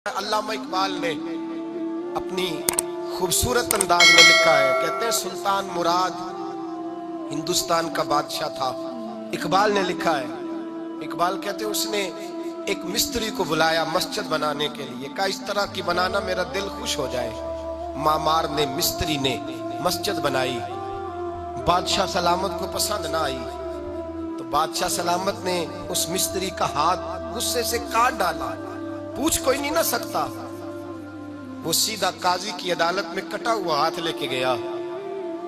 علامہ اقبال نے اپنی خوبصورت انداز میں لکھا ہے، کہتے ہیں سلطان مراد ہندوستان کا بادشاہ تھا۔ اقبال نے لکھا ہے، اقبال کہتے ہیں اس نے ایک مستری کو بلایا مسجد بنانے کے لیے، کہا اس طرح کی بنانا میرا دل خوش ہو جائے۔ معمار نے مستری نے مسجد بنائی، بادشاہ سلامت کو پسند نہ آئی تو بادشاہ سلامت نے اس مستری کا ہاتھ غصے سے کاٹ ڈالا، پوچھ کوئی نہیں نہ سکتا۔ وہ سیدھا قاضی کی عدالت میں کٹا ہوا ہاتھ لے کے گیا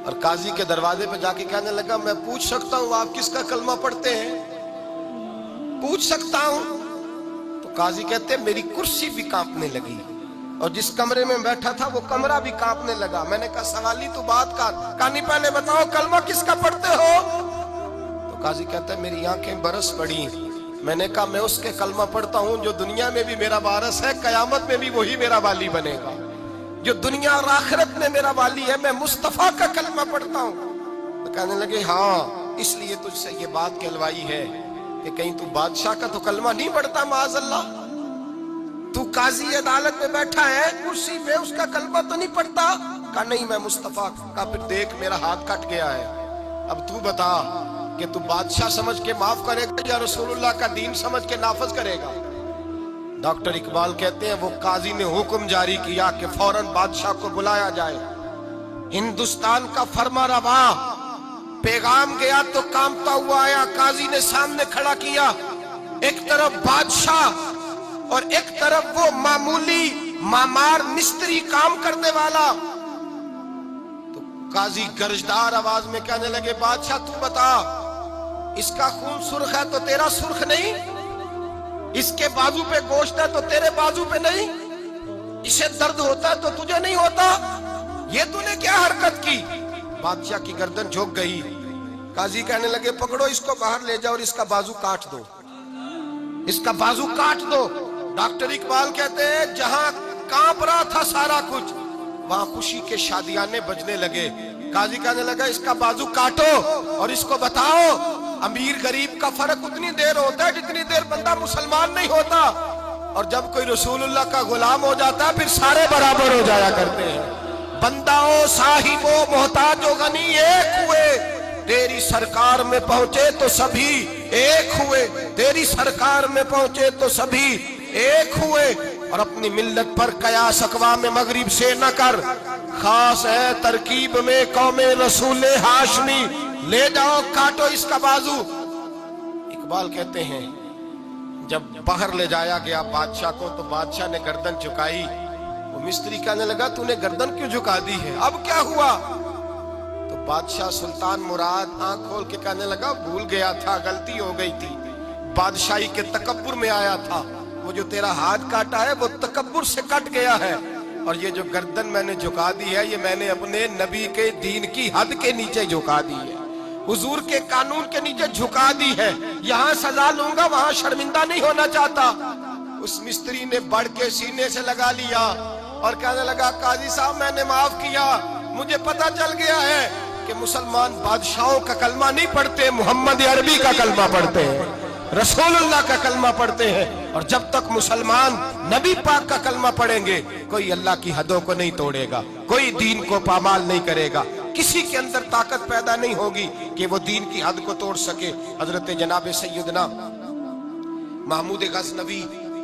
اور قاضی کے دروازے پہ جا کے کہنے لگا میں پوچھ سکتا ہوں آپ کس کا کلمہ پڑھتے ہیں؟ پوچھ سکتا ہوں؟ تو قاضی کہتے ہیں میری کرسی بھی کانپنے لگی اور جس کمرے میں بیٹھا تھا وہ کمرہ بھی کانپنے لگا۔ میں نے کہا سوالی تو بات کر، کہانی پہلے بتاؤ کلمہ کس کا پڑھتے ہو؟ تو قاضی کہتا ہے میری آنکھیں برس پڑی۔ میں نے کہا میں اس کے کلمہ پڑھتا ہوں جو دنیا میں بھی میرا وارث ہے، قیامت میں بھی وہی میرا والی بنے گا۔ جو دنیا اور آخرت میں میرا والی ہے، میں مصطفیٰ کا کلمہ پڑھتا ہوں۔ تو کہنے لگے ہاں اس لیے تجھ سے یہ بات کہلوائی ہے کہ کہیں تو بادشاہ کا تو کلمہ نہیں پڑھتا، معاذ اللہ، تو قاضی عدالت میں بیٹھا ہے کرسی پہ، اس کا کلمہ تو نہیں پڑھتا؟ کہا نہیں میں مصطفیٰ کا۔ پھر دیکھ میرا ہاتھ کٹ گیا ہے، اب تو بتا کہ تو بادشاہ سمجھ کے معاف کرے گا یا رسول اللہ کا دین سمجھ کے نافذ کرے گا؟ ڈاکٹر اقبال کہتے ہیں وہ قاضی نے حکم جاری کیا کہ فوراً بادشاہ کو بلایا جائے۔ ہندوستان کا فرما روا پیغام گیا تو کانپتا ہوا آیا، قاضی نے سامنے کھڑا کیا، ایک طرف بادشاہ اور ایک طرف وہ معمولی معمار مستری کام کرنے والا۔ تو قاضی گرجدار آواز میں کہنے لگے بادشاہ تو بتا، اس کا خون سرخ ہے تو تیرا سرخ نہیں؟ اس کے بازو پہ گوشت ہے تو تیرے بازو پہ نہیں؟ اسے درد ہوتا ہے تو تجھے نہیں ہوتا؟ یہ تو نے کیا حرکت کی؟ بادشاہ کی گردن جھک گئی۔ قاضی کہنے لگے پکڑو اس کو باہر لے جاؤ اور اس کا بازو کاٹ دو، اس کا بازو کاٹ دو۔ ڈاکٹر اقبال کہتے ہیں جہاں کانپ رہا تھا سارا کچھ، وہاں خوشی کے شادیانے بجنے لگے۔ قاضی کہنے لگا اس کا بازو کاٹو اور اس کو بتاؤ امیر غریب کا فرق اتنی دیر ہوتا ہے جتنی دیر بندہ مسلمان نہیں ہوتا، اور جب کوئی رسول اللہ کا غلام ہو جاتا ہے پھر سارے برابر ہو جایا کرتے ہیں۔ بنداؤ صاحب و محتاج و غنی ایک ہوئے، تیری سرکار میں پہنچے تو سبھی ایک ہوئے، تیری سرکار میں پہنچے تو سبھی ایک ہوئے۔ اور اپنی ملت پر قیاس اقوام مغرب سے نہ کر، خاص ہے ترکیب میں قوم رسول ہاشمی، لے جاؤ کاٹو اس کا بازو۔ اقبال کہتے ہیں جب باہر لے جایا گیا بادشاہ کو تو بادشاہ نے گردن جھکائی۔ وہ مستری کہنے لگا تو نے گردن کیوں جھکا دی ہے، اب کیا ہوا؟ تو بادشاہ سلطان مراد آنکھ کھول کے کہنے لگا بھول گیا تھا، غلطی ہو گئی تھی، بادشاہی کے تکبر میں آیا تھا، وہ جو تیرا ہاتھ کاٹا ہے وہ تکبر سے کٹ گیا ہے، اور یہ جو گردن میں نے جھکا دی ہے یہ میں نے اپنے نبی کے دین کی حد کے نیچے جھکا دی ہے، حضور کے قانون کے نیچے جھکا دی ہے، یہاں سزا لوں گا وہاں شرمندہ نہیں ہونا چاہتا۔ اس مستری نے بڑھ کے سینے سے لگا لیا اور کہنے لگا قاضی صاحب میں نے معاف کیا، مجھے پتا چل گیا ہے کہ مسلمان بادشاہوں کا کلمہ نہیں پڑھتے، محمد عربی کا کلمہ پڑھتے ہیں، رسول اللہ کا کلمہ پڑھتے ہیں، اور جب تک مسلمان نبی پاک کا کلمہ پڑھیں گے کوئی اللہ کی حدوں کو نہیں توڑے گا، کوئی دین کو پامال نہیں کرے گا، کسی کے اندر طاقت پیدا نہیں ہوگی کہ وہ دین کی حد کو توڑ سکے۔ حضرت جناب سیدنا محمود غزنوی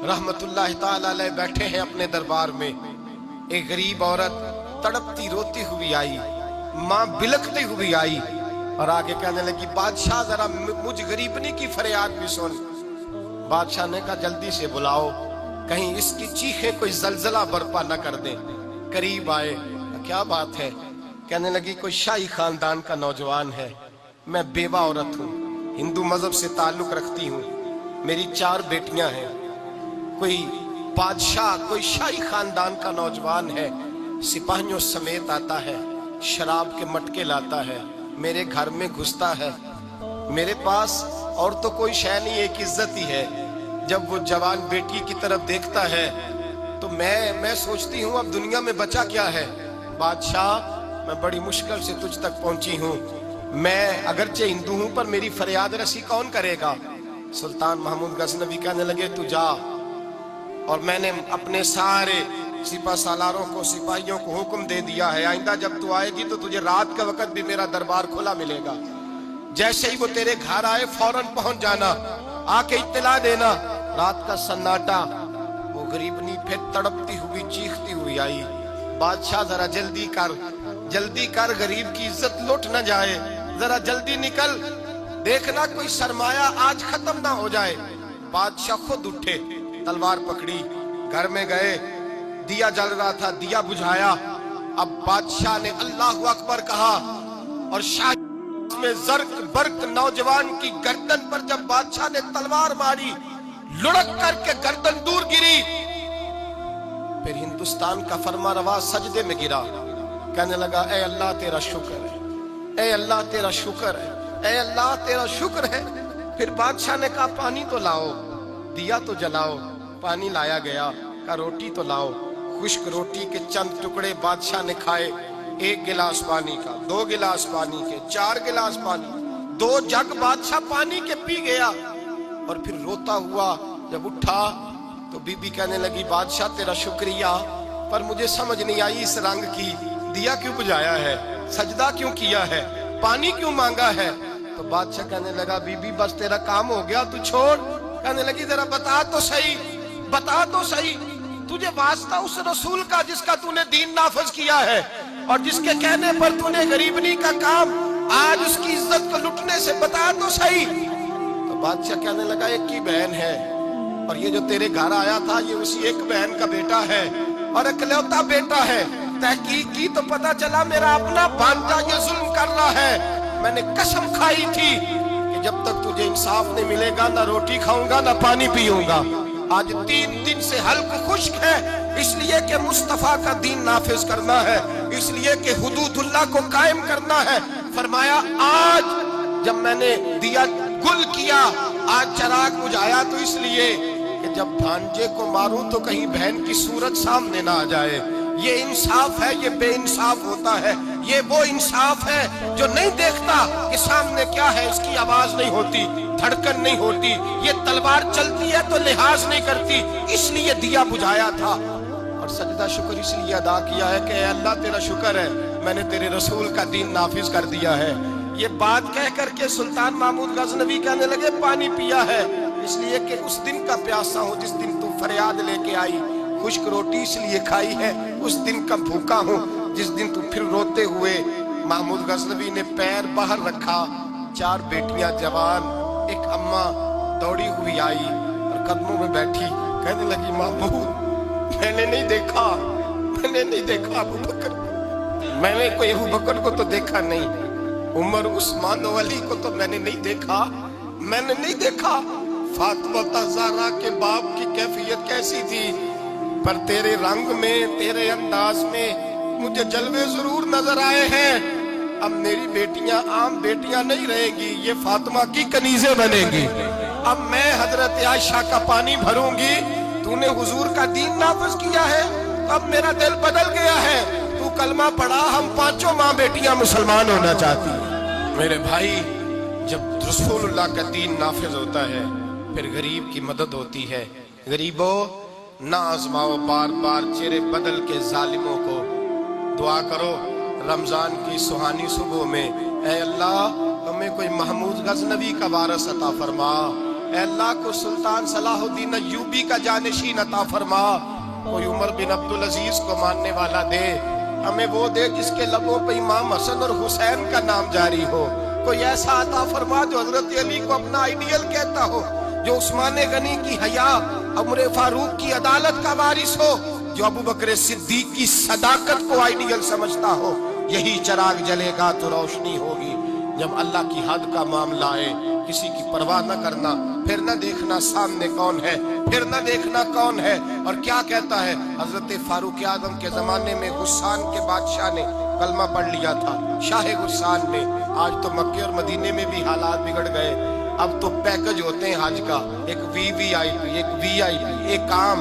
رحمت اللہ تعالی علیہ بیٹھے ہیں اپنے دربار میں، ایک غریب عورت تڑپتی روتی ہوئی آئی، ماں بلکتی ہوئی آئی اور آگے کہنے لگی بادشاہ ذرا مجھ غریبنی کی فریاد بھی سن۔ بادشاہ نے کہا جلدی سے بلاؤ، کہیں اس کی چیخیں کوئی زلزلہ برپا نہ کر دیں۔ قریب آئے، کیا بات ہے؟ کہنے لگی کوئی شاہی خاندان کا نوجوان ہے، میں بیوہ عورت ہوں، ہندو مذہب سے تعلق رکھتی ہوں، میری 4 بیٹیاں ہیں، کوئی بادشاہ کوئی شاہی خاندان کا نوجوان ہے، سپاہیوں سمیت آتا ہے، شراب کے مٹکے لاتا ہے، میرے گھر میں گھستا ہے، میرے پاس اور تو کوئی شے نہیں، ایک عزت ہی ہے۔ جب وہ جوان بیٹی کی طرف دیکھتا ہے تو میں سوچتی ہوں اب دنیا میں بچا کیا ہے۔ بادشاہ میں بڑی مشکل سے تجھ تک پہنچی ہوں، میں اگرچہ ہندو ہوں پر میری فریاد رسی کون کرے گا؟ سلطان محمود غزنوی کہنے لگے تو جا، اور میں نے اپنے سارے سپہ سالاروں کو سپاہیوں کو حکم دے دیا ہے آئندہ جب تو آئے گی تو تجھے رات کا وقت بھی میرا دربار کھلا ملے گا، جیسے ہی وہ تیرے گھر آئے فوراً پہنچ جانا، آ کے اطلاع دینا۔ رات کا سناٹا، وہ غریبنی پھر تڑپتی ہوئی چیختی ہوئی آئی، بادشاہ ذرا جلدی کر غریب کی عزت لٹ نہ جائے، ذرا جلدی نکل، دیکھنا کوئی سرمایہ آج ختم نہ ہو جائے۔ بادشاہ خود اٹھے، تلوار پکڑی، گھر میں گئے، دیا جل رہا تھا، دیا بجھایا۔ اب بادشاہ نے اللہ اکبر کہا اور شاہ میں زرق برق نوجوان کی گردن پر جب بادشاہ نے تلوار ماری، لڑک کر کے گردن دور گری۔ پھر ہندوستان کا فرما روا سجدے میں گرا، کہنے لگا اے اللہ تیرا شکر ہے، اے اللہ تیرا شکر ہے، اے اللہ تیرا شکر ہے۔ پھر بادشاہ نے کہا پانی تو لاؤ، دیا تو جلاؤ، پانی لایا گیا، کہا روٹی تو لاؤ۔ خشک روٹی کے چند ٹکڑے بادشاہ نے کھائے، 1 گلاس پانی کا، 2 گلاس پانی کے، 4 گلاس پانی، 2 جگ بادشاہ پانی کے پی گیا۔ اور پھر روتا ہوا جب اٹھا تو بی بی کہنے لگی بادشاہ تیرا شکریہ، پر مجھے سمجھ نہیں آئی اس رنگ کی، دیا کیوں بجھایا ہے، سجدہ کیوں کیا ہے، پانی کیوں مانگا ہے؟ تو بادشاہ کہنے لگا بی بی بس تیرا کام ہو گیا، تو چھوڑ۔ کہنے لگی ذرا بتا تو صحیح، تجھے واسطہ اس رسول کا جس کا تو نے دین نافذ کیا ہے اور جس کے کہنے پر تو نے غریبنی کا کام آج اس کی عزت کو لٹنے سے بتا تو صحیح۔ تو بادشاہ کہنے لگا ایک کی بہن ہے اور یہ جو تیرے گھر آیا تھا یہ اسی ایک بہن کا بیٹا ہے اور اکلوتا بیٹا ہے۔ تحقیق کی تو پتا چلا میرا اپنا بھانجا یہ ظلم کر رہا ہے۔ میں نے قسم کھائی تھی کہ جب تک تجھے انصاف نہیں ملے گا نہ روٹی کھاؤں گا نہ پانی پیوں گا۔ آج 3 دن سے حلق خشک ہے، اس لیے کہ مصطفیٰ کا دین نافذ کرنا ہے، اس لیے کہ حدود اللہ کو قائم کرنا ہے۔ فرمایا آج جب میں نے دیا گل کیا، آج چراغ بجھایا تو اس لیے کہ جب بھانجے کو ماروں تو کہیں بہن کی صورت سامنے نہ آ جائے۔ یہ انصاف ہے، یہ بے انصاف ہوتا ہے۔ یہ وہ انصاف ہے جو نہیں دیکھتا کہ سامنے کیا ہے، اس کی آواز نہیں ہوتی، دھڑکن نہیں ہوتی، یہ تلوار چلتی ہے تو لحاظ نہیں کرتی، اس لیے دیا بجھایا تھا۔ اور سجدہ شکر اس لیے ادا کیا ہے کہ اے اللہ تیرا شکر ہے میں نے تیرے رسول کا دین نافذ کر دیا ہے۔ یہ بات کہہ کر کے سلطان محمود غزنوی کہنے لگے پانی پیا ہے، اس لیے کہ اس دن کا پیاسا ہوں جس دن تو فریاد لے کے آئی، خشک روٹی اس لیے کھائی ہے اس دن کا بھوکا ہوں جس دن تو پھر روتے ہوئے۔ محمود غزنوی نے پیر باہر رکھا، 4 بیٹیاں جوان، ایک اماں دوڑی ہوئی آئی اور قدموں میں بیٹھی، کہنے لگی محمود میں نے نہیں دیکھا ابو بکر، میں نے کوئی ابو بکر کو تو دیکھا نہیں، عمر عثمان و علی کو تو میں نے نہیں دیکھا، فاطمہ زہرا کے باپ کی کیفیت کیسی تھی، پر تیرے رنگ میں تیرے انداز میں مجھے جلوے ضرور نظر آئے ہیں۔ اب میری بیٹیاں عام بیٹیاں نہیں رہیں گی، یہ فاطمہ کی کنیزیں بنیں گی۔ اب میں حضرت عائشہ کا پانی بھروں گی، تو نے حضور کا دین نافذ کیا ہے، اب میرا دل بدل گیا ہے، تو کلمہ پڑھا، ہم 5 ماں بیٹیاں مسلمان ہونا چاہتی ہیں۔ میرے بھائی جب رسول اللہ کا دین نافذ ہوتا ہے پھر غریب کی مدد ہوتی ہے۔ غریبوں نہ آزماؤ بار بار چہرے بدل کے ظالموں کو، دعا کرو رمضان کی سہانی صبح میں اے اللہ ہمیں کوئی محمود غزنوی کا وارث عطا فرما، اے اللہ کو سلطان صلاح الدین ایوبی کا جانشین عطا فرما، کوئی عمر بن عبدالعزیز کو ماننے والا دے، ہمیں وہ دے جس کے لبوں پہ امام حسن اور حسین کا نام جاری ہو، کوئی ایسا عطا فرما جو حضرت علی کو اپنا آئیڈیل کہتا ہو، جو عثمان غنی کی حیا، عمر فاروق کی عدالت کا وارث ہو، جو ابو بکر صدیق کی صداقت کو آئیڈیل سمجھتا ہو۔ یہی چراغ جلے گا تو روشنی ہوگی۔ جب اللہ کی حد کا معاملہ آئے کسی کی پرواہ نہ کرنا، پھر نہ دیکھنا سامنے کون ہے، پھر نہ دیکھنا کون ہے اور کیا کہتا ہے۔ حضرت فاروق اعظم کے زمانے میں غسان کے بادشاہ نے کلمہ پڑھ لیا تھا، شاہ غسان نے۔ آج تو مکے اور مدینے میں بھی حالات بگڑ گئے، اب تو پیکج ہوتے ہیں حج کا، ایک وی آئی پی، ایک وی آئی پی، ایک عام،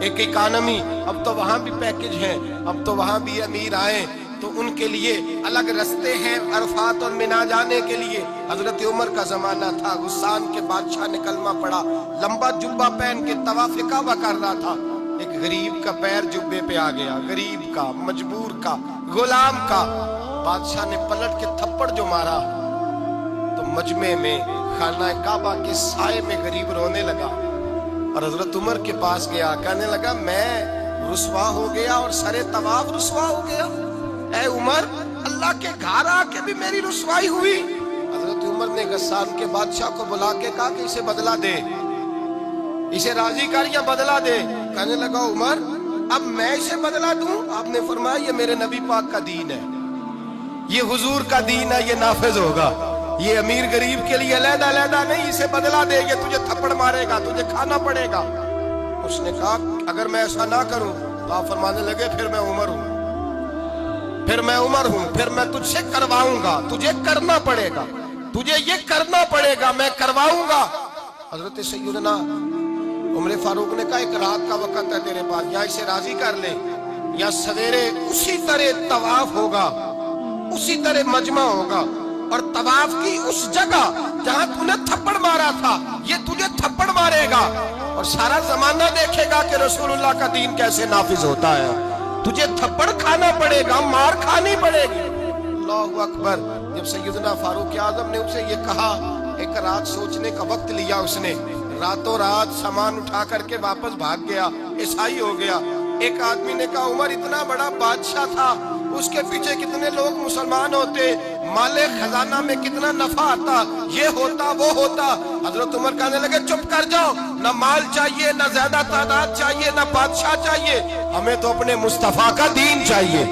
ایک اکانومی، اب تو وہاں بھی پیکج ہیں، اب تو وہاں بھی امیر آئیں تو ان کے لیے الگ رستے ہیں عرفات اور منا جانے کے لیے۔ حضرت عمر کا زمانہ تھا، غسان کے بادشاہ نے کلمہ پڑھا، لمبا جبہ پہن کے طواف کعبہ کر رہا تھا، ایک غریب کا پیر جبے پہ آ گیا، غریب کا، مجبور کا، غلام کا۔ بادشاہ نے پلٹ کے تھپڑ جو مارا تو مجمع میں خانہ کعبہ کے سائے میں غریب رونے لگا، اور حضرت عمر کے پاس گیا، کہنے لگا میں رسوا ہو گیا اور سرے طواف رسوا ہو گیا۔ اے عمر، اللہ کے گھر آ کے بھی میری رسوائی ہوئی۔ حضرت عمر نے غسان کے بادشاہ کو بلا کے کہا کہ اسے بدلہ دے، اسے راضی کر یا بدلہ دے۔ کہنے لگا عمر اب میں اسے بدلہ دوں؟ آپ نے فرمایا یہ میرے نبی پاک کا دین ہے، یہ حضور کا دین ہے، یہ نافذ ہوگا، یہ امیر غریب کے لیے علیحدہ علیحدہ نہیں، اسے بدلہ دے، یہ تجھے تھپڑ مارے گا، تجھے کھانا پڑے گا۔ اس نے کہا اگر میں ایسا نہ کروں تو آپ فرمانے لگے پھر میں عمر ہوں، پھر میں عمر ہوں، پھر میں تجھ سے کرواؤں گا، تجھے کرنا پڑے گا، تجھے یہ کرنا پڑے گا، میں کرواؤں گا۔ حضرت سیدنا عمر فاروق نے کہا ایک رات کا وقت ہے تیرے پاس، یا اسے راضی کر لے یا سویرے اسی طرح طواف ہوگا، اسی طرح مجمع ہوگا، اور طواف کی اس جگہ جہاں تو نے تھپڑ مارا تھا یہ تجھے تھپڑ مارے گا، اور سارا زمانہ دیکھے گا کہ رسول اللہ کا دین کیسے نافذ ہوتا ہے۔ تجھے تھپڑ کھانا پڑے گا، مار کھانی پڑے گی۔ اللہ اکبر۔ جب سیدنا فاروق اعظم نے اسے یہ کہا، ایک رات سوچنے کا وقت لیا، اس نے راتوں رات سامان اٹھا کر کے واپس بھاگ گیا، عیسائی ہو گیا۔ ایک آدمی نے کہا عمر اتنا بڑا بادشاہ تھا، اس کے پیچھے کتنے لوگ مسلمان ہوتے، مال خزانہ میں کتنا نفع آتا، یہ ہوتا وہ ہوتا۔ حضرت عمر کہنے لگے چپ کر جاؤ، نہ مال چاہیے، نہ زیادہ تعداد چاہیے، نہ بادشاہ چاہیے، ہمیں تو اپنے مصطفیٰ کا دین چاہیے،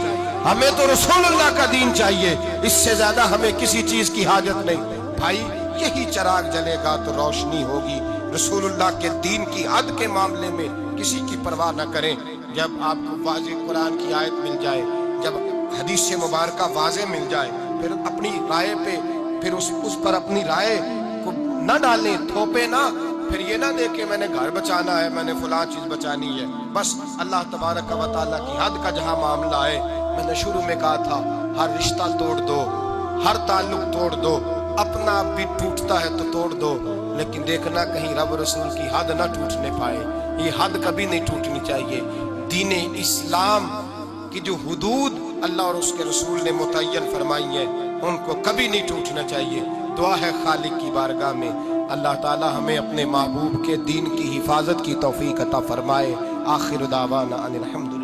ہمیں تو رسول اللہ کا دین چاہیے، اس سے زیادہ ہمیں کسی چیز کی حاجت نہیں۔ بھائی یہی چراغ جلے گا تو روشنی ہوگی۔ رسول اللہ کے دین کی حد کے معاملے میں کسی کی پرواہ نہ کریں۔ جب آپ کو واضح قرآن کی آیت مل جائے، جب حدیث مبارکہ واضح مل جائے، پھر اپنی رائے پہ پھر اس پر اپنی رائے کو نہ ڈالیں، تھوپے نہ، پھر یہ نہ دے کہ میں نے گھر بچانا ہے، میں نے فلاں چیز بچانی ہے۔ بس اللہ تبارک و تعالیٰ کی حد کا جہاں معاملہ ہے، میں نے شروع میں کہا تھا ہر رشتہ توڑ دو، ہر تعلق توڑ دو، اپنا آپ بھی ٹوٹتا ہے تو توڑ دو، لیکن دیکھنا کہیں رب رسول کی حد نہ ٹوٹنے پائے۔ یہ حد کبھی نہیں ٹوٹنی چاہیے۔ دین اسلام کی جو حدود اللہ اور اس کے رسول نے متعین فرمائی ہیں ان کو کبھی نہیں ٹوٹنا چاہیے۔ دعا ہے خالق کی بارگاہ میں اللہ تعالی ہمیں اپنے محبوب کے دین کی حفاظت کی توفیق عطا فرمائے۔ آخر دعوانا ان الحمدللہ۔